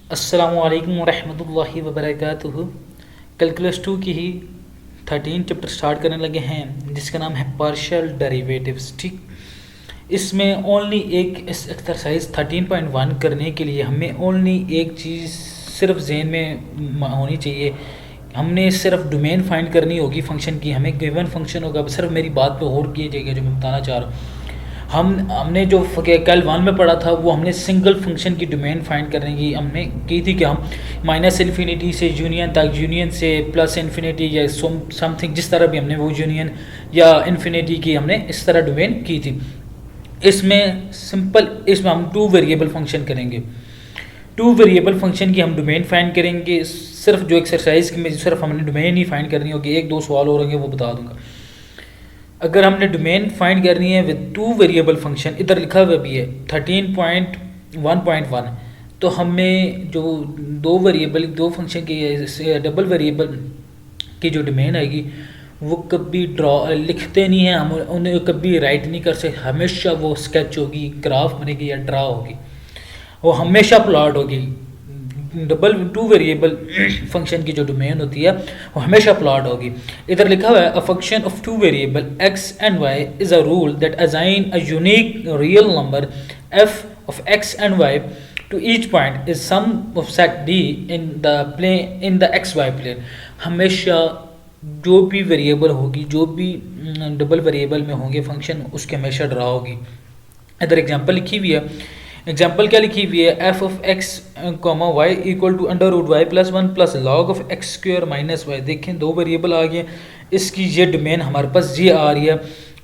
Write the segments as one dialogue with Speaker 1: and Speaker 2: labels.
Speaker 1: अस्सलामुअलैकुम वरहमतुल्लाहि वबरकातुहू। कैलकुलस 2 की ही 13 चैप्टर स्टार्ट करने लगे हैं जिसका नाम है पार्शियल डेरिवेटिव्स। ठीक, इसमें ओनली एक इस एक्सरसाइज 13.1 करने के लिए हमें ओनली एक चीज़ सिर्फ जहन में होनी चाहिए। हमने सिर्फ डोमेन फाइंड करनी होगी फंक्शन की। हमें गिवन फंक्शन होगा, सिर्फ मेरी बात पे गौर किया जाएगा जो मैं बताना चाह रहा हूँ। हमने जो कल 1 में पढ़ा था वो हमने सिंगल फंक्शन की डोमेन फाइंड करने की हमने की थी कि हम माइनस इन्फिनिटी से यूनियन तक, यूनियन से प्लस इन्फिनिटी या समथिंग, जिस तरह भी हमने वो यूनियन या इन्फिनिटी की हमने इस तरह डोमेन की थी। इसमें सिंपल, इसमें हम 2 वेरिएबल फंक्शन करेंगे। 2 वेरिएबल फंक्शन की हम डोमेन फाइंड करेंगे। सिर्फ जो एक्सरसाइज में सिर्फ हमने डोमेन ही फाइंड करनी होगी। 1-2 सवाल और होंगे वो बता दूंगा। अगर हमने डोमेन फाइंड करनी है विद 2 वेरिएबल फंक्शन, इधर लिखा हुआ भी है 13.1.1, तो हमें जो 2 फंक्शन की डबल वेरिएबल की जो डोमेन आएगी वो कभी ड्रॉ लिखते नहीं हैं हम, उन्हें कभी राइट नहीं कर सकते। हमेशा वो स्केच होगी, ग्राफ बनेगी या ड्रा होगी, वो हमेशा प्लॉट होगी। डबल 2 वेरिएबल फंक्शन की जो डोमेन होती है वो हमेशा प्लॉट होगी। इधर लिखा हुआ है a function of 2 variable x and y is a rule that assign a unique real number f of x and y to each point is sum of set d in the xy plane। हमेशा जो भी variable होगी, जो भी double variable में होंगे function, उसके हमेशा ड्रा होगी। इधर एग्जांपल लिखी हुई है। एग्जाम्पल क्या लिखी हुई है, F of x comma Y equal to under root Y plus 1 plus log of X square minus Y. देखें 2 वेरिएबल आ गए, इसकी ये डोमेन हमारे पास ये आ रही है।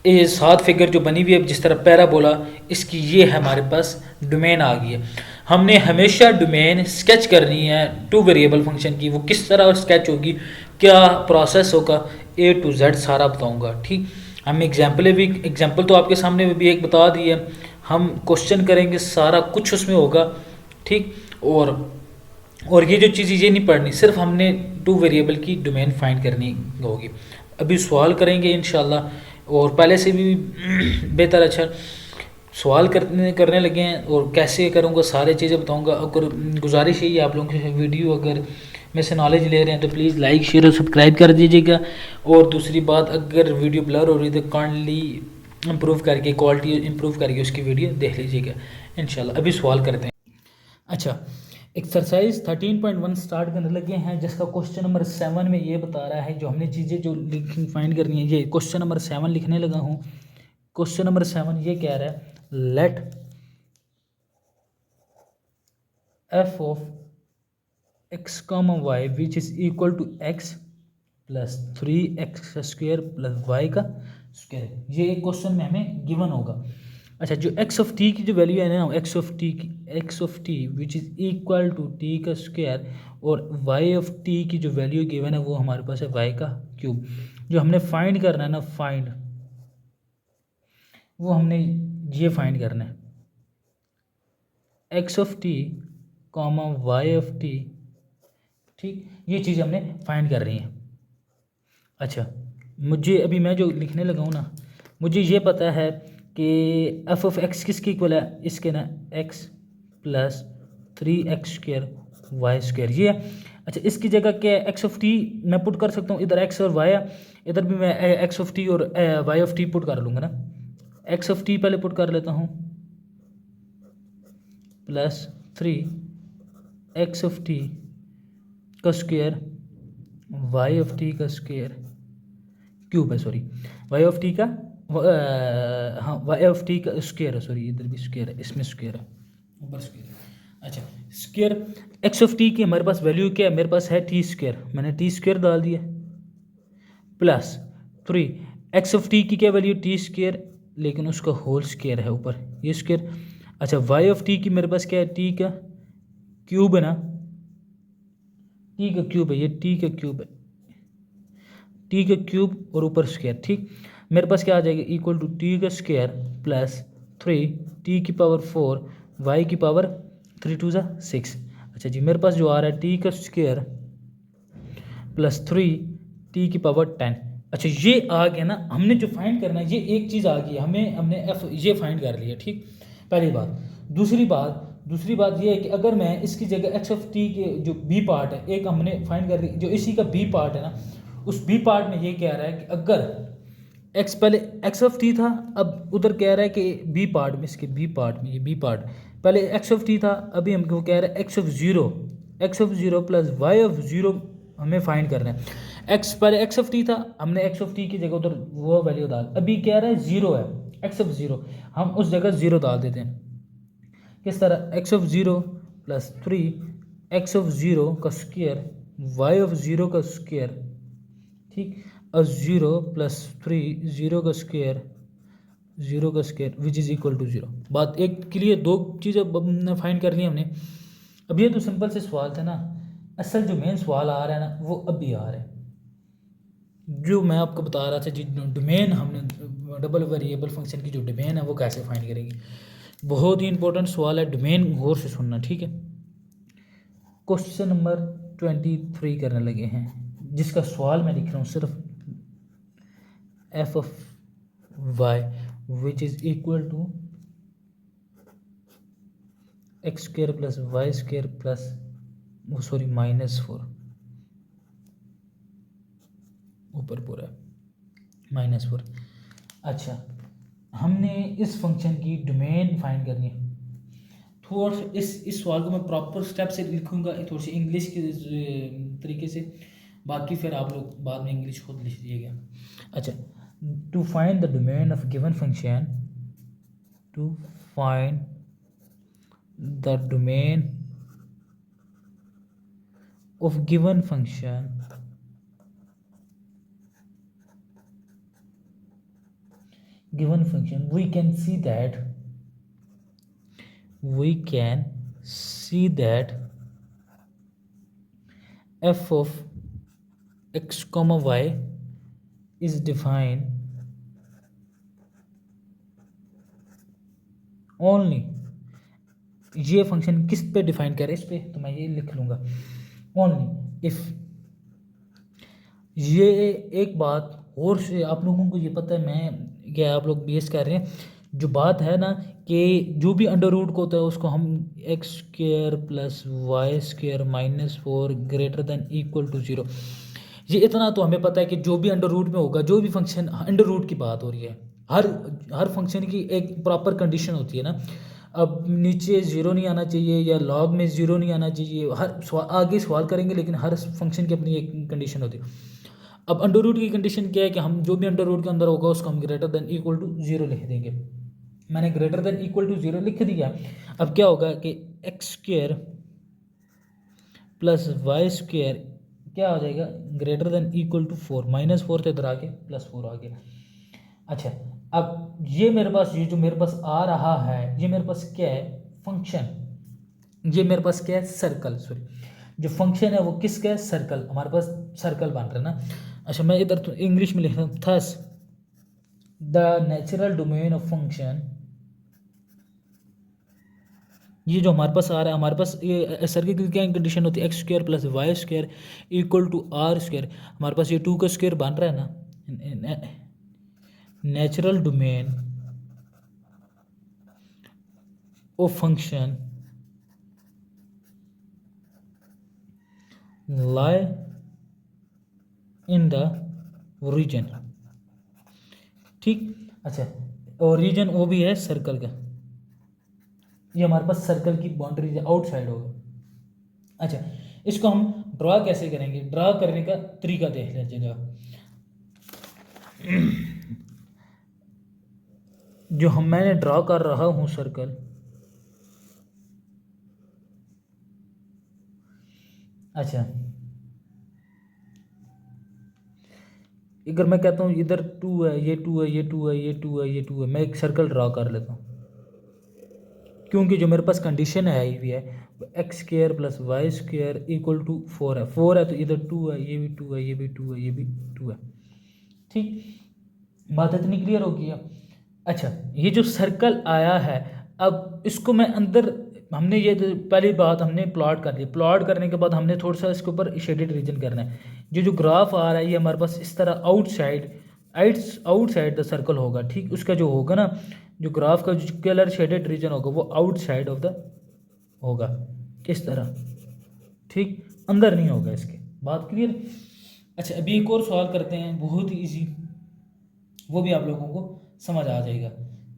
Speaker 1: ये 7 फिगर जो बनी हुई है जिस तरह पैरा बोला, इसकी ये हमारे पास डोमेन आ गई है। हमने हमेशा डोमेन स्केच करनी है 2 वेरिएबल फंक्शन की। वो किस तरह स्केच होगी, क्या प्रोसेस होगा, A to Z सारा बताऊँगा। ठीक, हम एग्जाम्पल तो आपके सामने भी एक बता दी है। हम क्वेश्चन करेंगे, सारा कुछ उसमें होगा। ठीक, और ये जो चीज़ ये नहीं पढ़नी, सिर्फ हमने 2 वेरिएबल की डोमेन फाइंड करनी होगी। अभी सवाल करेंगे इंशाल्लाह, और पहले से भी बेहतर अच्छा सवाल करने लगे हैं। और कैसे करूँगा सारी चीज़ें बताऊँगा। अगर गुजारिश यही है आप लोगों से, वीडियो अगर मेरे से नॉलेज ले रहे हैं तो प्लीज़ लाइक शेयर और सब्सक्राइब कर दीजिएगा। और दूसरी बात, अगर वीडियो ब्लर हो रही है तो काइंडली इम्प्रूव करके, क्वालिटी इम्प्रूव करके उसकी वीडियो देख लीजिएगा इंशाल्लाह। अभी सवाल करते हैं। अच्छा, एक्सरसाइज 13.1 स्टार्ट करने लगे हैं, जिसका क्वेश्चन नंबर 7 में ये बता रहा है जो हमने चीज़ें जो फाइंड करनी है। ये क्वेश्चन नंबर 7 लिखने लगा हूँ। क्वेश्चन नंबर 7 ये कह रहा है, let F of x comma Y which is equal to X plus 3x square plus Y का स्क्वायर। ये एक क्वेश्चन में हमें गिवन होगा। अच्छा, जो x ऑफ टी की जो वैल्यू है ना, x of T which is equal to T का स्क्वायर, और y ऑफ टी की जो वैल्यू गिवन है वो हमारे पास है y का क्यूब। जो हमने फाइंड करना है ना, वो हमने ये फाइंड करना है, x of T comma y of T. ठीक, ये चीज़ हमने फाइंड कर रही है। अच्छा, मुझे अभी मैं जो लिखने लगा हूँ ना, मुझे ये पता है कि एफ ऑफ एक्स किसकी इक्वल है, इसके ना X plus 3x square Y square, ये है। अच्छा, इसकी जगह क्या है, एक्स ऑफ टी मैं पुट कर सकता हूँ। इधर एक्स और वाई है, इधर भी मैं एक्स ऑफ टी और वाई ऑफ टी पुट कर लूँगा ना। एक्स ऑफ टी पहले पुट कर लेता हूँ, प्लस 3x ऑफ टी का स्क्वायर वाई ऑफ टी का स्क्वायर क्यूब है, सॉरी वाई ऑफ टी का हाँ वाई ऑफ टी का स्क्वायर है, सॉरी इधर भी स्क्वायर है, इसमें स्क्वायर है, ऊपर स्क्वायर है। अच्छा, स्क्वायर एक्स ऑफ टी की हमारे पास वैल्यू क्या है, मेरे पास है टी स्क्वायर, मैंने टी स्क्वायर डाल दिया, प्लस 3x ऑफ टी की क्या वैल्यू, टी स्क्वायर, लेकिन उसका होल स्क्वायर है ऊपर, ये स्क्वायर। अच्छा, वाई ऑफ टी की मेरे पास क्या है, टी का क्यूब है ना, टी का क्यूब है, ये टी का क्यूब है, टी का क्यूब और ऊपर स्क्वायर। ठीक, मेरे पास क्या आ जाएगा, इक्वल टू टी का स्क्वायर प्लस 3 टी की पावर 4 वाई की पावर 3 2 6। अच्छा जी, मेरे पास जो आ रहा है टी का स्क्वायर प्लस 3 टी की पावर 10। अच्छा, ये आ गया ना। हमने जो फाइंड करना है, ये एक चीज़ आ गई, हमने एफ ये फाइंड कर लिया। ठीक, पहली बात। दूसरी बात, दूसरी बात ये है कि अगर मैं इसकी जगह एक्स ऑफ टी के जो बी पार्ट है, एक हमने फाइंड कर जो इसी का बी पार्ट है ना, उस बी पार्ट में ये कह रहा है कि अगर एक्स पहले एक्स ऑफ टी था, अब उधर कह रहा है कि बी पार्ट में, इसके बी पार्ट में, ये बी पार्ट पहले एक्स ऑफ टी था, अभी हमको कह रहा है X of zero plus Y of zero हमें फाइंड करना है। एक्स पहले एक्स ऑफ टी था, हमने एक्स ऑफ टी की जगह उधर वो वैल्यू डाल, अभी कह रहा है ज़ीरो है, एक्स ऑफ ज़ीरो, हम उस जगह ज़ीरो डाल देते हैं। किस तरह, X of zero plus three X of zero का स्क्वायर वाई ऑफ ज़ीरो का स्क्वायर, ठीक, और ज़ीरो प्लस थ्री ज़ीरो का square which is equal to zero. बात एक के लिए दो चीज़ें फाइंड कर ली हमने। अब ये तो सिंपल से सवाल था ना, असल जो मेन सवाल आ रहा है ना वो अभी आ रहा है, जो मैं आपको बता रहा था, जो डोमेन हमने डबल वेरिएबल फंक्शन की जो डोमेन है वो कैसे फाइंड करेंगे। बहुत ही इंपॉर्टेंट सवाल है, डोमेन गौर से सुनना, ठीक है। क्वेश्चन नंबर 23 करने लगे हैं, जिसका सवाल मैं लिख रहा हूँ सिर्फ f of y which is equal to x square plus y square plus -4 ऊपर पूरा -4। अच्छा, हमने इस फंक्शन की डोमेन फाइंड करनी है। थोड़ा इस सवाल को मैं प्रॉपर स्टेप से लिखूंगा, थोड़ी सी इंग्लिश के तरीके से, बाकी फिर आप लोग बाद में इंग्लिश खुद लिख लीजिएगा। अच्छा, to find the domain of given function, to find the domain of given function, we can see that f of x comma y is defined only, ये फंक्शन किस पे डिफाइन करे, इस पे, तो मैं ये लिख लूँगा ओनली इफ। ये एक बात और से आप लोगों को ये पता है, मैं क्या आप लोग बेस कर रहे हैं, जो बात है ना कि जो भी अंडर रूट को होता है उसको हम x square plus y square -4 greater than equal to zero, ये इतना तो हमें पता है कि जो भी अंडर रूट में होगा, जो भी फंक्शन अंडर रूट की बात हो रही है, हर फंक्शन की एक प्रॉपर कंडीशन होती है ना। अब नीचे ज़ीरो नहीं आना चाहिए या लॉग में ज़ीरो नहीं आना चाहिए, आगे सवाल करेंगे, लेकिन हर फंक्शन की अपनी एक कंडीशन होती है। अब अंडर रूट की कंडीशन क्या है कि हम जो भी अंडर रूट के अंदर होगा उसको हम greater than equal to zero लिख देंगे। मैंने greater than equal to zero लिख दिया। अब क्या होगा कि x square plus y square क्या हो जाएगा, ग्रेटर देन इक्वल टू 4, -4 से इधर आके +4 आ गया। अच्छा, अब ये मेरे पास, ये जो मेरे पास आ रहा है, ये मेरे पास क्या है, फंक्शन, ये मेरे पास क्या है, सर्कल, सॉरी, जो फंक्शन है वो किसका है, सर्कल, हमारे पास सर्कल बन रहा है ना। अच्छा, मैं इधर तो इंग्लिश में लिख रहा हूँ, thus the natural domain of function, ये जो हमारे पास आ रहा है, हमारे पास ये सर्कल की क्या कंडीशन होती है, x square plus y square equal to r square, हमारे पास ये 2 का स्क्वायर बन रहा है ना। Natural domain of function lie in the region, ठीक। अच्छा, और रीजन वो भी है सर्कल का, ये हमारे पास सर्कल की बाउंड्री आउटसाइड होगा। अच्छा, इसको हम ड्रा कैसे करेंगे, ड्रा करने का तरीका देख लीजिएगा। जो मैंने ड्रा कर रहा हूँ सर्कल, अच्छा, अगर मैं कहता हूँ इधर 2 है, ये 2 है, ये 2 है, ये 2 है, ये 2 है, मैं एक सर्कल ड्रा कर लेता हूँ, क्योंकि जो मेरे पास कंडीशन है ये भी है, x square plus y square equal to 4 है, 4 है तो इधर 2 है, ये भी 2 है, ये भी 2 है, ये भी 2 है, ठीक। बात इतनी क्लियर होगी है। अच्छा, ये जो सर्कल आया है, अब इसको मैं अंदर, हमने ये पहली बात हमने प्लॉट कर ली, प्लॉट करने के बाद हमने थोड़ा सा इसके ऊपर शेडेड रीजन करना है। जो ग्राफ आ रहा है ये हमारे पास इस तरह आउटसाइड द सर्कल होगा, ठीक। उसका जो होगा ना, जो ग्राफ का जो कलर शेडेड रीजन होगा वो आउटसाइड ऑफ द होगा इस तरह, ठीक, अंदर नहीं होगा इसके। बात क्लियर। अच्छा, अभी एक और सवाल करते हैं, बहुत ही ईजी, वो भी आप लोगों को समझ आ जाएगा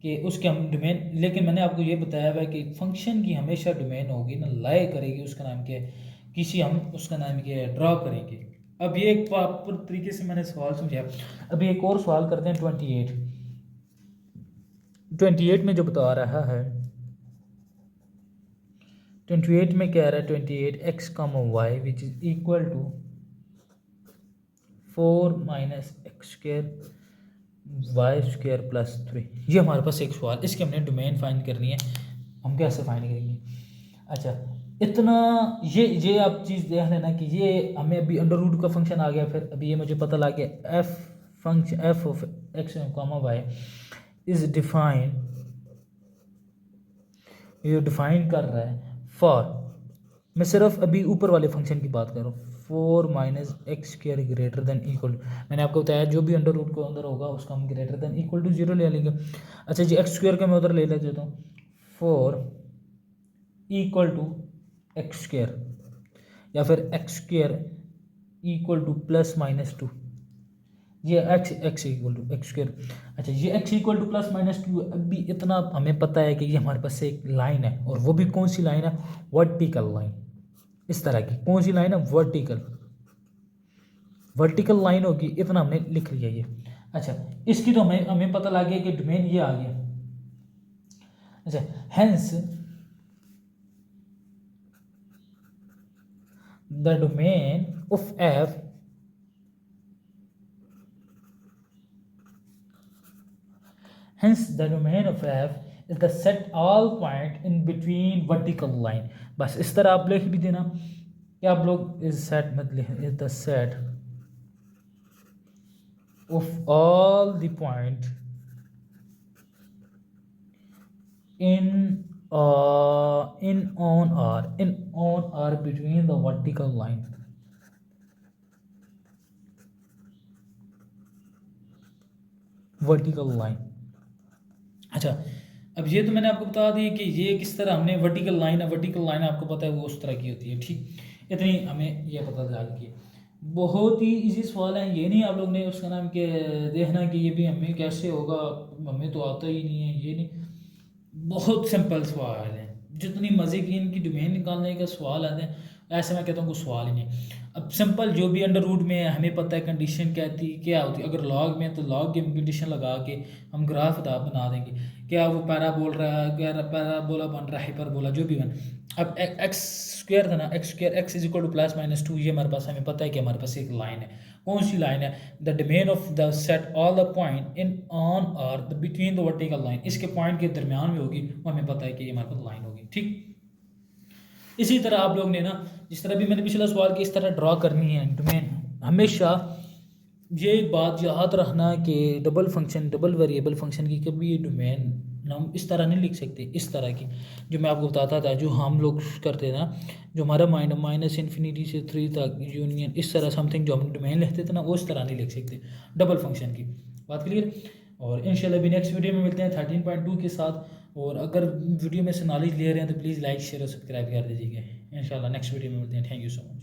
Speaker 1: कि उसके हम डोमेन, लेकिन मैंने आपको ये बताया हुआ है कि फंक्शन की हमेशा डोमेन होगी ना, लाए करेगी, उसका नाम क्या है, किसी हम उसका नाम क्या है ड्रॉ करेंगे। अब ये एक प्रॉपर तरीके से मैंने सवाल समझाया। अभी एक और सवाल करते हैं 28 में जो बता रहा है, 28 में कह रहा है 28 x, y which is equal to 4 minus x square y square plus 3। ये हमारे पास एक सवाल, इसकी हमने डोमेन फाइंड करनी है। हम कैसे फाइंड करेंगे? अच्छा, इतना ये आप चीज़ देख लेना कि ये हमें अभी अंडर रूट का फंक्शन आ गया, फिर अभी ये मुझे पता लग गया f function f of x comma y is define, ये डिफाइन कर रहा है फॉर, मैं सिर्फ अभी ऊपर वाले फंक्शन की बात कर रहा हूँ, 4 minus x square greater than equal, मैंने आपको बताया जो भी अंडर रूट को अंदर होगा उसका हम ग्रेटर देन इक्वल टू 0 ले लेंगे। अच्छा जी, एक्स स्क्र का मैं उधर ले लेता हूँ, 4 इक्वल टू एक्स स्क्र, या फिर x square equal to plus minus 2, ये x equal to x square. अच्छा, ये x equal to plus minus 2, अभी इतना हमें पता है कि ये हमारे पास एक लाइन है, और वो भी कौन सी लाइन है? Vertical line. इस तरह की कौन सी लाइन है? वर्टिकल लाइन होगी, इतना हमने लिख लिया ये। अच्छा, इसकी तो हमें पता लग गया कि डोमेन ये आ गया। अच्छा, hence the domain of F is the set all point in between vertical line। बस इस तरह आप लिख भी देना कि आप लोग इस सेट मत लिख, is the set of all the point in on R between the vertical line। अच्छा, अब ये तो मैंने आपको बता दी कि ये किस तरह हमने वर्टिकल लाइन आपको पता है वो उस तरह की होती है, ठीक, इतनी हमें ये पता लग गई। बहुत ही इजी सवाल है, ये नहीं आप लोग ने उसका नाम के देखना कि ये भी हमें कैसे होगा, हमें तो आता ही नहीं है, ये नहीं, बहुत सिंपल सवाल है। जितनी मज़े की इनकी डोमेन निकालने का सवाल आते हैं, ऐसे मैं कहता हूँ कोई सवाल ही नहीं। अब सिंपल जो भी अंडर रूट में है हमें पता है कंडीशन क्या होती है, अगर लॉग में तो लॉग की कंडीशन लगा के हम ग्राफ बना देंगे, क्या वो पैराबोल रहा है, क्या पैराबोला बन रहा है, हाइपरबोला जो भी बन। अब एक्स स्क्वायर था ना, x is equal to plus minus 2, ये हमारे पास हमें पता है कि हमारे पास एक लाइन है, कौन सी लाइन है? The domain of the set all the point in on r the between the vertical line, इसके पॉइंट के दरमियान में होगी, वो हमें पता है कि ये हमारे पास लाइन होगी, ठीक। इसी तरह आप लोग ने ना, जिस तरह भी मैंने पिछला सवाल की इस तरह ड्रॉ करनी है डोमेन। हमेशा ये बात याद रखना कि डबल वेरिएबल फंक्शन की कभी ये डोमेन हम इस तरह नहीं लिख सकते, इस तरह की जो मैं आपको बताता था, जो हम लोग करते थे ना, जो हमारा माइनस इन्फिनिटी से 3 तक यूनियन, इस तरह समथिंग जो हम डोमेन लिखते थे ना, वो इस तरह नहीं लिख सकते डबल फंक्शन की। बात क्लियर। और इंशाल्लाह भी नेक्स्ट वीडियो में मिलते हैं 13.2 के साथ। और अगर वीडियो में से नॉलेज ले रहे हैं तो प्लीज़ लाइक शेयर और सब्सक्राइब कर दीजिएगा। इंशाल्लाह नेक्स्ट वीडियो में मिलते हैं। Thank you so much.